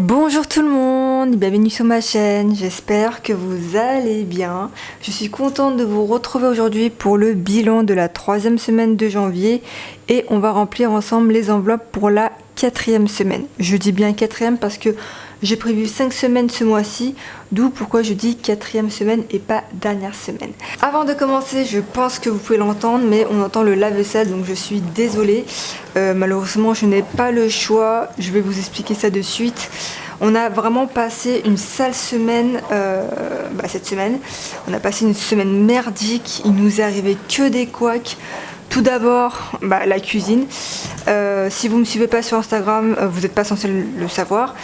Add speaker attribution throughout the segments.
Speaker 1: Bonjour tout le monde, bienvenue sur ma chaîne, j'espère que vous allez bien. Je suis contente de vous retrouver aujourd'hui pour le bilan de la 3e semaine de janvier et on va remplir ensemble les enveloppes pour la 4e semaine. Je dis bien 4e parce que j'ai prévu 5 semaines ce mois-ci, d'où pourquoi je dis 4e semaine et pas dernière semaine. Avant de commencer, je pense que vous pouvez l'entendre, mais on entend le lave-vaisselle, donc je suis désolée. Malheureusement, je n'ai pas le choix, je vais vous expliquer ça de suite. On a vraiment passé une sale semaine cette semaine. On a passé une semaine merdique, il nous est arrivé que des couacs. Tout d'abord, la cuisine. Si vous ne me suivez pas sur Instagram, vous n'êtes pas censé le savoir.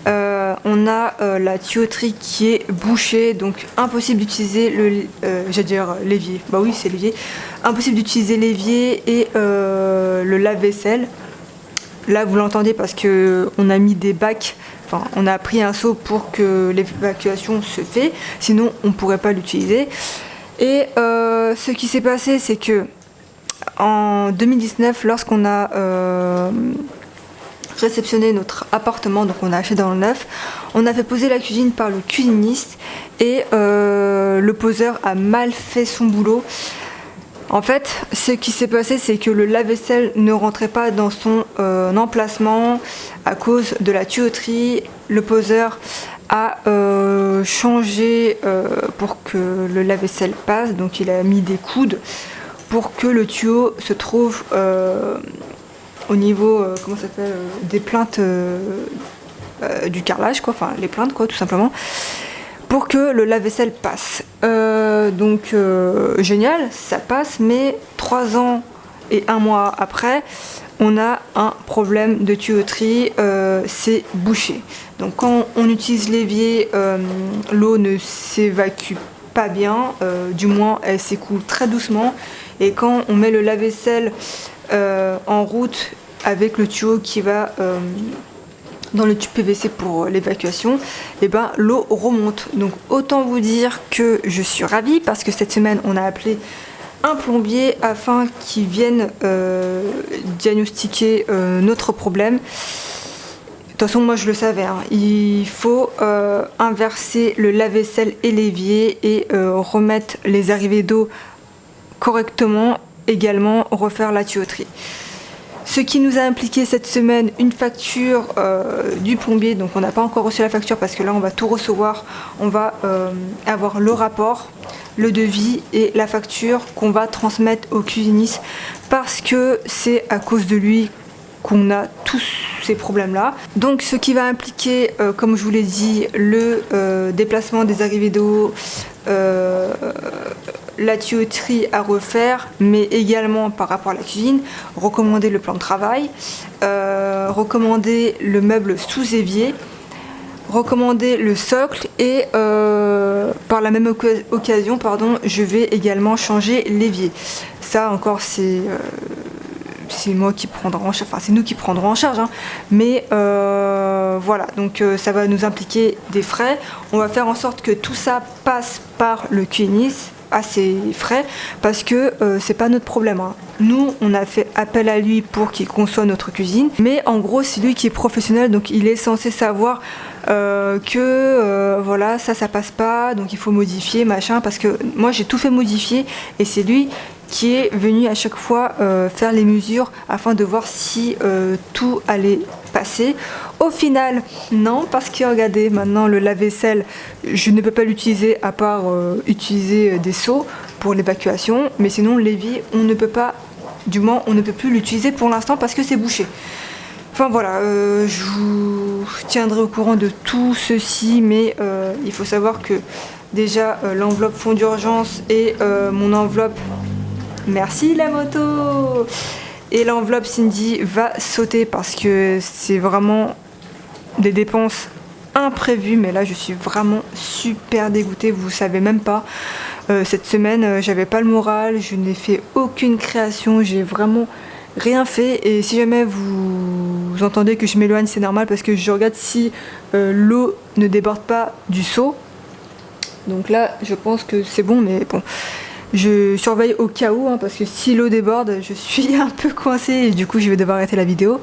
Speaker 1: On a la tuyauterie qui est bouchée, donc impossible d'utiliser l'évier. Bah oui, c'est l'évier. Impossible d'utiliser l'évier et le lave-vaisselle. Là, vous l'entendez parce que on a mis des bacs. Enfin, on a pris un seau pour que l'évacuation se fait. Sinon, on ne pourrait pas l'utiliser. Et ce qui s'est passé, c'est que en 2019, lorsqu'on a réceptionné notre appartement, donc on a acheté dans le neuf, on a fait poser la cuisine par le cuisiniste et le poseur a mal fait son boulot. En fait, ce qui s'est passé, c'est que le lave-vaisselle ne rentrait pas dans son emplacement à cause de la tuyauterie. Le poseur a changé pour que le lave-vaisselle passe, donc il a mis des coudes pour que le tuyau se trouve au niveau des plaintes du carrelage, quoi, enfin les plaintes, quoi, tout simplement, pour que le lave-vaisselle passe. Génial, ça passe, mais 3 ans et 1 mois après, on a un problème de tuyauterie, c'est bouché. Donc quand on utilise l'évier, l'eau ne s'évacue pas bien, du moins elle s'écoule très doucement, et quand on met le lave-vaisselle en route avec le tuyau qui va dans le tube PVC pour l'évacuation, et l'eau remonte. Donc autant vous dire que je suis ravie parce que cette semaine on a appelé un plombier afin qu'il vienne diagnostiquer notre problème. De toute façon, moi je le savais, hein. Il faut inverser le lave-vaisselle et l'évier et remettre les arrivées d'eau correctement, également refaire la tuyauterie. Ce qui nous a impliqué cette semaine une facture du plombier, donc on n'a pas encore reçu la facture parce que là on va tout recevoir. On va avoir le rapport, le devis et la facture qu'on va transmettre au cuisiniste parce que c'est à cause de lui qu'on a tous ces problèmes là. Donc ce qui va impliquer, comme je vous l'ai dit, le déplacement des arrivées d'eau, la tuyauterie à refaire, mais également par rapport à la cuisine, recommander le plan de travail, recommander le meuble sous évier, recommander le socle et par la même occasion, je vais également changer l'évier. Ça encore c'est moi qui prendrai en charge, enfin c'est nous qui prendrons en charge, hein. Mais voilà, donc ça va nous impliquer des frais. On va faire en sorte que tout ça passe par le cuisiniste à ses frais parce que c'est pas notre problème, hein. Nous on a fait appel à lui pour qu'il conçoive notre cuisine, mais en gros c'est lui qui est professionnel, donc il est censé savoir que voilà, ça passe pas, donc il faut modifier machin, parce que moi j'ai tout fait modifier et c'est lui qui est venu à chaque fois faire les mesures afin de voir si tout allait passer. Au final, non, parce que regardez, maintenant le lave-vaisselle, je ne peux pas l'utiliser à part utiliser des seaux pour l'évacuation, mais sinon l'évier, on ne peut pas, du moins on ne peut plus l'utiliser pour l'instant parce que c'est bouché. Enfin voilà, je vous tiendrai au courant de tout ceci, mais il faut savoir que déjà l'enveloppe fonds d'urgence et mon enveloppe, merci la moto, et l'enveloppe Cindy va sauter parce que c'est vraiment des dépenses imprévues, mais là je suis vraiment super dégoûtée, vous savez même pas. Cette semaine j'avais pas le moral, je n'ai fait aucune création, j'ai vraiment rien fait, et si jamais vous entendez que je m'éloigne, c'est normal parce que je regarde si l'eau ne déborde pas du seau. Donc là je pense que c'est bon, mais bon, je surveille au cas où, hein, parce que si l'eau déborde je suis un peu coincée et du coup je vais devoir arrêter la vidéo.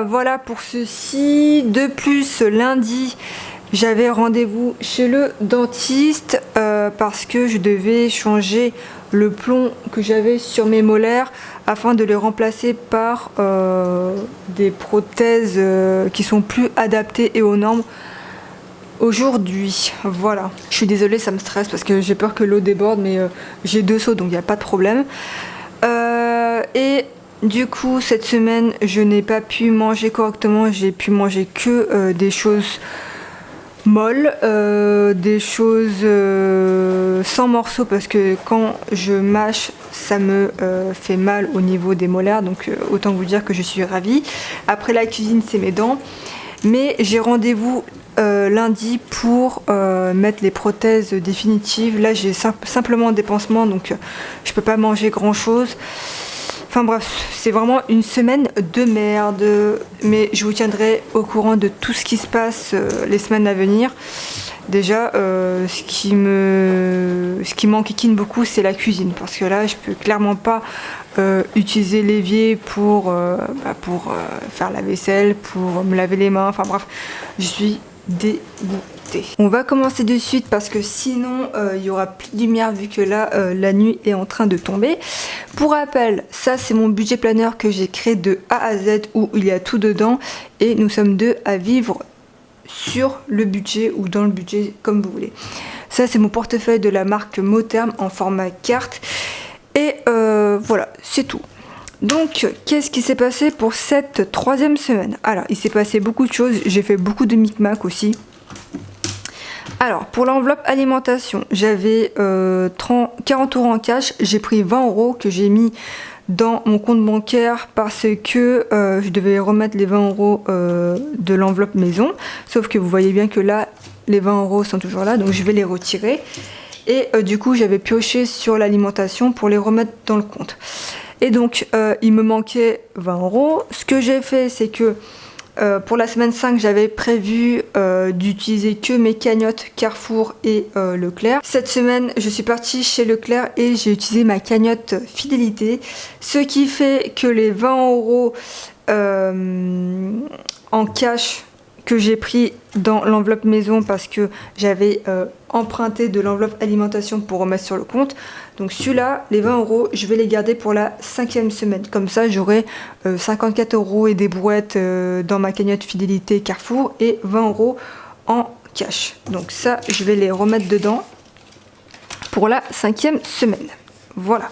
Speaker 1: Voilà pour ceci. De plus, lundi, j'avais rendez-vous chez le dentiste parce que je devais changer le plomb que j'avais sur mes molaires afin de les remplacer par des prothèses qui sont plus adaptées et aux normes aujourd'hui. Voilà. Je suis désolée, ça me stresse parce que j'ai peur que l'eau déborde, mais j'ai 2 seaux donc il n'y a pas de problème. Et du coup, cette semaine, je n'ai pas pu manger correctement. J'ai pu manger que des choses molles, des choses sans morceaux parce que quand je mâche, ça me fait mal au niveau des molaires. Donc autant vous dire que je suis ravie. Après la cuisine, c'est mes dents. Mais j'ai rendez-vous lundi pour mettre les prothèses définitives. Là, j'ai simplement des pansements, donc je peux pas manger grand-chose. Enfin bref, c'est vraiment une semaine de merde, mais je vous tiendrai au courant de tout ce qui se passe les semaines à venir. Déjà, ce qui m'enquiquine beaucoup, c'est la cuisine, parce que là, je peux clairement pas utiliser l'évier pour faire la vaisselle, pour me laver les mains. Enfin bref, je suis dégoûtée. On va commencer de suite parce que sinon il y aura plus de lumière vu que là la nuit est en train de tomber. Pour rappel, ça c'est mon budget planner que j'ai créé de A à Z où il y a tout dedans et nous sommes 2 à vivre sur le budget ou dans le budget comme vous voulez. Ça c'est mon portefeuille de la marque Motherm en format carte et voilà, c'est tout. Donc, qu'est-ce qui s'est passé pour cette 3e semaine? Alors, il s'est passé beaucoup de choses. J'ai fait beaucoup de micmac aussi. Alors, pour l'enveloppe alimentation, j'avais 40 € en cash. J'ai pris 20 € que j'ai mis dans mon compte bancaire parce que je devais remettre les 20 € de l'enveloppe maison. Sauf que vous voyez bien que là, les 20 € sont toujours là. Donc, je vais les retirer. Et du coup, j'avais pioché sur l'alimentation pour les remettre dans le compte. Et donc, il me manquait 20 €. Ce que j'ai fait, c'est que pour la semaine 5, j'avais prévu d'utiliser que mes cagnottes Carrefour et Leclerc. Cette semaine, je suis partie chez Leclerc et j'ai utilisé ma cagnotte fidélité. Ce qui fait que les 20 € en cash que j'ai pris dans l'enveloppe maison parce que j'avais emprunté de l'enveloppe alimentation pour remettre sur le compte. Donc celui-là, les 20 €, je vais les garder pour la 5e semaine. Comme ça, j'aurai 54 € et des brouettes dans ma cagnotte fidélité Carrefour et 20 € en cash. Donc ça, je vais les remettre dedans pour la 5e semaine. Voilà.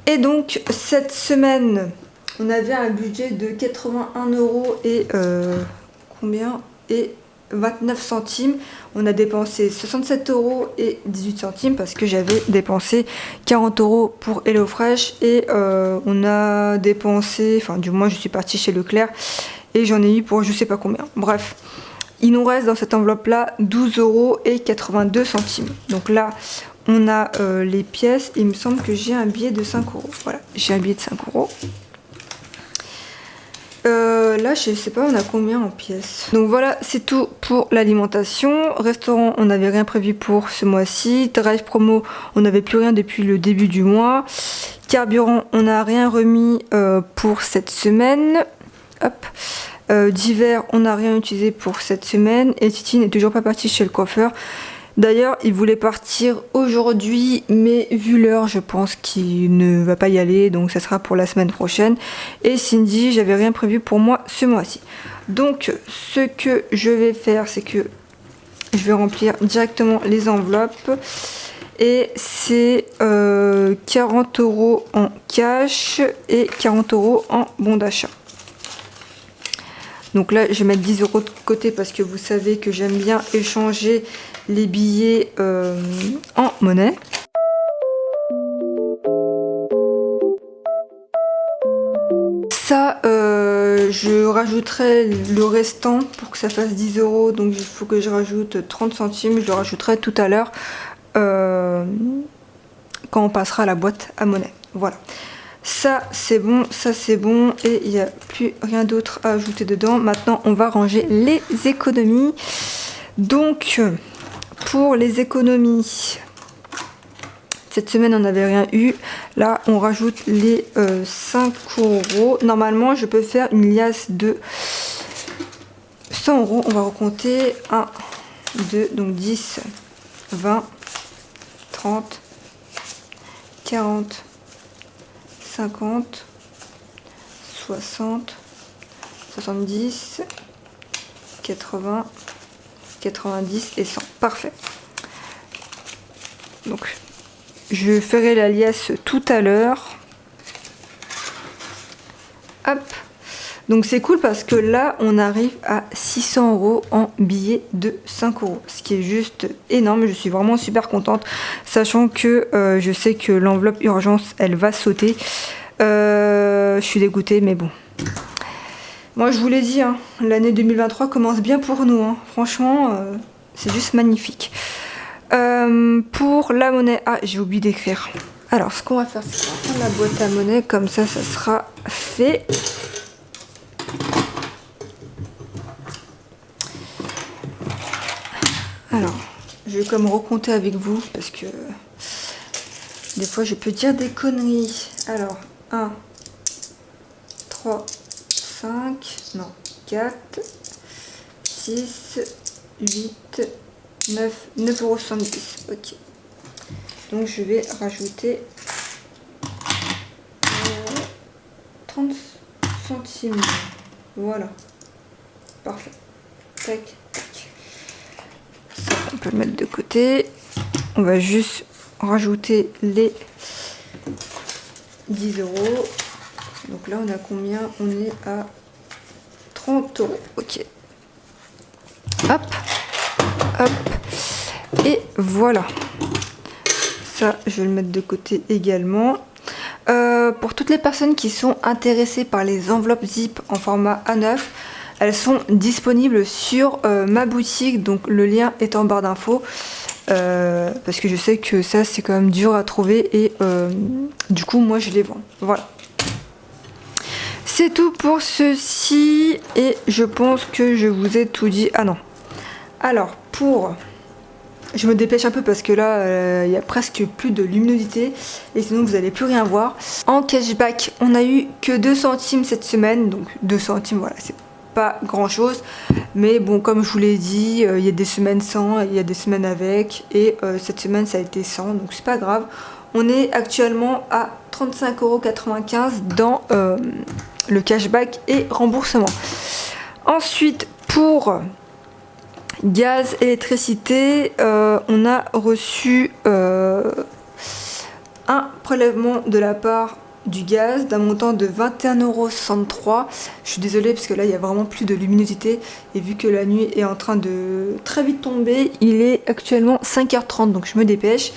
Speaker 1: Et donc, cette semaine, on avait un budget de 81 € et... combien et 29 centimes. On a dépensé 67 € et 18 centimes parce que j'avais dépensé 40 € pour HelloFresh et on a dépensé, enfin du moins je suis partie chez Leclerc et j'en ai eu pour je sais pas combien. Bref, il nous reste dans cette enveloppe là 12 € et 82 centimes. Donc là on a les pièces. Il me semble que j'ai un billet de 5 €. Voilà, j'ai un billet de 5 €. Là je sais pas on a combien en pièces. Donc voilà, c'est tout pour l'alimentation. Restaurant, on n'avait rien prévu pour ce mois-ci. Drive promo, on n'avait plus rien depuis le début du mois. Carburant, on n'a rien remis pour cette semaine. Hop. D'hiver, on n'a rien utilisé pour cette semaine. Et Titi n'est toujours pas partie chez le coiffeur. D'ailleurs, il voulait partir aujourd'hui, mais vu l'heure, je pense qu'il ne va pas y aller, donc ça sera pour la semaine prochaine. Et Cindy, j'avais rien prévu pour moi ce mois-ci. Donc, ce que je vais faire, c'est que je vais remplir directement les enveloppes. Et c'est 40 € en cash et 40 € en bon d'achat. Donc là, je vais mettre 10 € de côté parce que vous savez que j'aime bien échanger les billets en monnaie. Ça, je rajouterai le restant pour que ça fasse 10 €. Donc il faut que je rajoute 30 centimes. Je le rajouterai tout à l'heure quand on passera à la boîte à monnaie. Voilà. Ça c'est bon, ça c'est bon et il n'y a plus rien d'autre à ajouter dedans. Maintenant on va ranger les économies. Donc pour les économies, Cette semaine, on n'avait rien eu. Là, on rajoute les 5 euros. Normalement, je peux faire une liasse de 100 euros. On va recompter 1, 2, donc 10, 20, 30, 40, 50, 60, 70, 80, 90 et 100. Parfait. Donc, je ferai la liasse tout à l'heure. Hop. Donc c'est cool parce que là, on arrive à 600 euros en billets de 5 euros. Ce qui est juste énorme. Je suis vraiment super contente. Sachant que je sais que l'enveloppe urgence, elle va sauter. Je suis dégoûtée, mais bon. Moi, je vous l'ai dit, hein, l'année 2023 commence bien pour nous. Hein. Franchement, c'est juste magnifique. Pour la monnaie... Ah, j'ai oublié d'écrire. Alors, ce qu'on va faire, c'est qu'on va prendre la boîte à monnaie. Comme ça sera fait. Alors, je vais comme recompter avec vous parce que des fois je peux dire des conneries. Alors, 1, 3, 5, non, 4, 6, 8, 9, 9,70 €. Ok. Donc je vais rajouter 30 centimes. Voilà. Parfait. Tac, tac. Ça, on peut le mettre de côté. On va juste rajouter les 10 €. Donc là, on a combien? On est à 30 €. Ok. Hop. Hop. Et voilà. Ça, je vais le mettre de côté également. Pour toutes les personnes qui sont intéressées par les enveloppes zip en format A9, elles sont disponibles sur ma boutique. Donc le lien est en barre d'infos. Parce que je sais que ça, c'est quand même dur à trouver. Et du coup, moi, je les vends. Voilà. C'est tout pour ceci. Et je pense que je vous ai tout dit. Ah non. Alors, pour... Je me dépêche un peu parce que là, il y a presque plus de luminosité et sinon vous n'allez plus rien voir. En cashback, on a eu que 2 centimes cette semaine, donc 2 centimes, voilà, c'est pas grand chose. Mais bon, comme je vous l'ai dit, il y a des semaines sans, il y a des semaines avec, et cette semaine ça a été 100, donc c'est pas grave. On est actuellement à 35,95 € dans le cashback et remboursement. Ensuite, pour... gaz, électricité, on a reçu un prélèvement de la part du gaz d'un montant de 21,63 €. Je suis désolée parce que là il y a vraiment plus de luminosité et vu que la nuit est en train de très vite tomber, il est actuellement 5h30 donc je me dépêche.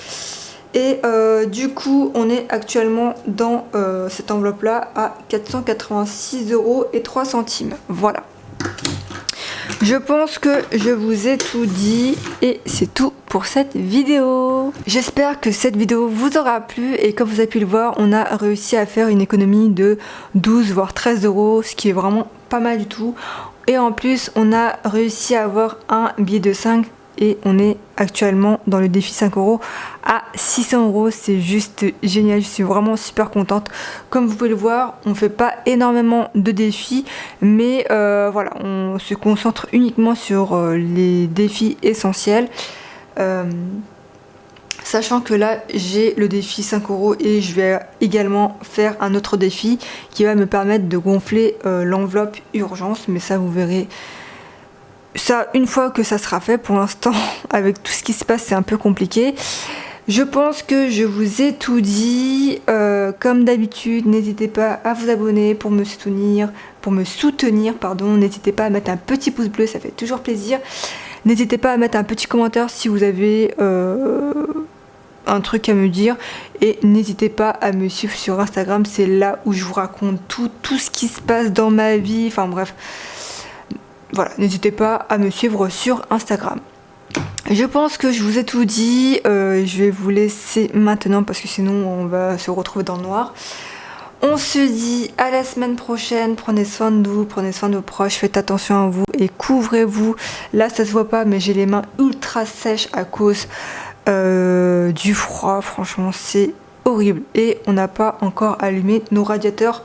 Speaker 1: Et du coup on est actuellement dans cette enveloppe là à 486,03 €. Voilà. Je pense que je vous ai tout dit et c'est tout pour cette vidéo. J'espère que cette vidéo vous aura plu et comme vous avez pu le voir, on a réussi à faire une économie de 12 voire 13 €, ce qui est vraiment pas mal du tout. Et en plus, on a réussi à avoir un billet de 5 et on est actuellement dans le défi 5 € à 600 €. C'est juste génial, je suis vraiment super contente. Comme vous pouvez le voir, on fait pas énormément de défis, mais voilà, on se concentre uniquement sur les défis essentiels. Sachant que là j'ai le défi 5 € et je vais également faire un autre défi qui va me permettre de gonfler l'enveloppe urgence, mais ça vous verrez ça une fois que ça sera fait. Pour l'instant avec tout ce qui se passe c'est un peu compliqué. Je pense que je vous ai tout dit. Comme d'habitude, n'hésitez pas à vous abonner pour me soutenir, pardon. N'hésitez pas à mettre un petit pouce bleu, ça fait toujours plaisir. N'hésitez pas à mettre un petit commentaire si vous avez un truc à me dire. Et n'hésitez pas à me suivre sur Instagram, c'est là où je vous raconte tout ce qui se passe dans ma vie. Enfin bref, voilà, n'hésitez pas à me suivre sur Instagram. Je pense que je vous ai tout dit. Je vais vous laisser maintenant parce que sinon on va se retrouver dans le noir. On se dit à la semaine prochaine. Prenez soin de vous, prenez soin de vos proches, faites attention à vous et couvrez-vous. Là ça se voit pas mais j'ai les mains ultra sèches à cause du froid, franchement c'est horrible. Et on n'a pas encore allumé nos radiateurs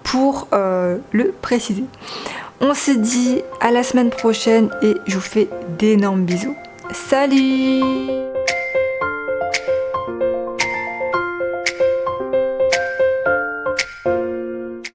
Speaker 1: pour le préciser. On se dit à la semaine prochaine et je vous fais d'énormes bisous. Salut!